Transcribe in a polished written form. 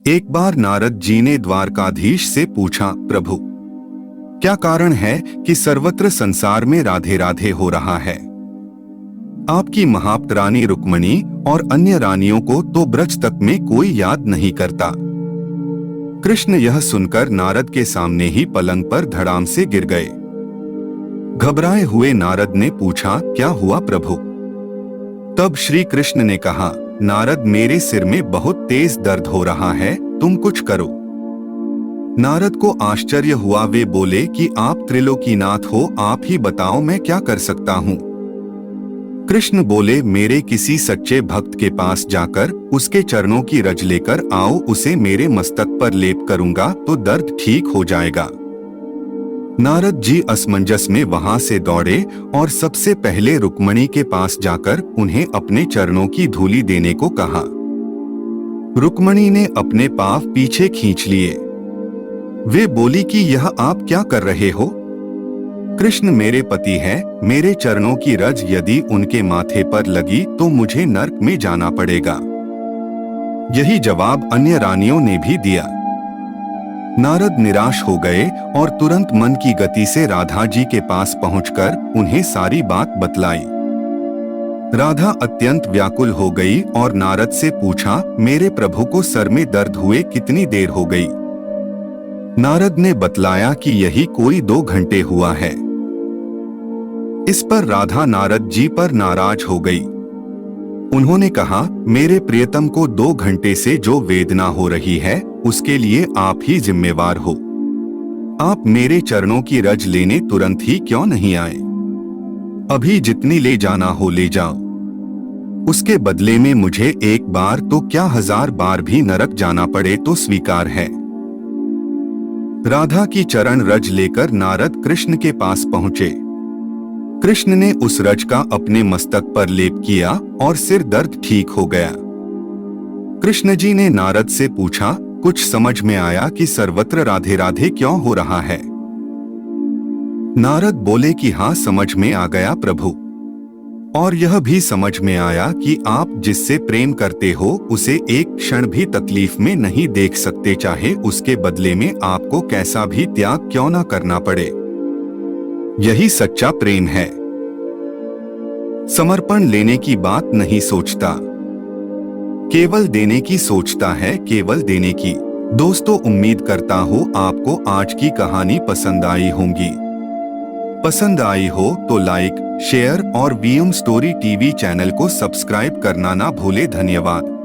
एक बार नारद जी ने द्वारकाधीश से पूछा, प्रभु, क्या कारण है कि सर्वत्र संसार में राधे राधे हो रहा है? आपकी महाप्त रानी रुक्मणी और अन्य रानियों को तो ब्रज तक में कोई याद नहीं करता। कृष्ण यह सुनकर नारद के सामने ही पलंग पर धड़ाम से गिर गए। घबराए हुए नारद ने पूछा, क्या हुआ प्रभु? तब श्री कृष्ण ने कहा, नारद, मेरे सिर में बहुत तेज दर्द हो रहा है, तुम कुछ करो। नारद को आश्चर्य हुआ। वे बोले कि आप त्रिलोकीनाथ हो, आप ही बताओ मैं क्या कर सकता हूँ। कृष्ण बोले, मेरे किसी सच्चे भक्त के पास जाकर उसके चरणों की रज लेकर आओ, उसे मेरे मस्तक पर लेप करूंगा तो दर्द ठीक हो जाएगा। नारद जी असमंजस में वहां से दौड़े और सबसे पहले रुक्मणी के पास जाकर उन्हें अपने चरणों की धूली देने को कहा। रुक्मणी ने अपने पांव पीछे खींच लिए। वे बोली कि यह आप क्या कर रहे हो? कृष्ण मेरे पति हैं, मेरे चरणों की रज यदि उनके माथे पर लगी तो मुझे नरक में जाना पड़ेगा। यही जवाब अन्य रानियों ने भी दिया। नारद निराश हो गए और तुरंत मन की गति से राधा जी के पास पहुंचकर उन्हें सारी बात बतलाई। राधा अत्यंत व्याकुल हो गई और नारद से पूछा, मेरे प्रभु को सर में दर्द हुए कितनी देर हो गई? नारद ने बतलाया कि यही कोई 2 घंटे हुआ है। इस पर राधा नारद जी पर नाराज हो गई। उन्होंने कहा, मेरे प्रियतम को 2 घंटे से जो वेदना हो रही है उसके लिए आप ही जिम्मेवार हो। आप मेरे चरणों की रज लेने तुरंत ही क्यों नहीं आए? अभी जितनी ले जाना हो ले जाओ। उसके बदले में मुझे एक बार तो क्या 1000 बार भी नरक जाना पड़े तो स्वीकार है। राधा की चरण रज लेकर नारद कृष्ण के पास पहुंचे। कृष्ण ने उस रज का अपने मस्तक पर लेप किया और सिर दर्द ठीक हो गया। कृष्ण जी ने नारद से पूछा, कुछ समझ में आया कि सर्वत्र राधे राधे क्यों हो रहा है? नारद बोले कि हाँ, समझ में आ गया प्रभु। और यह भी समझ में आया कि आप जिससे प्रेम करते हो उसे एक क्षण भी तकलीफ में नहीं देख सकते, चाहे उसके बदले में आपको कैसा भी त्याग क्यों न करना पड़े। यही सच्चा प्रेम है। समर्पण लेने की बात नहीं सोचता, केवल देने की सोचता है, केवल देने की। दोस्तों, उम्मीद करता हूँ आपको आज की कहानी पसंद आई होंगी। पसंद आई हो तो लाइक, शेयर और वीएम स्टोरी टीवी चैनल को सब्सक्राइब करना ना भूले। धन्यवाद।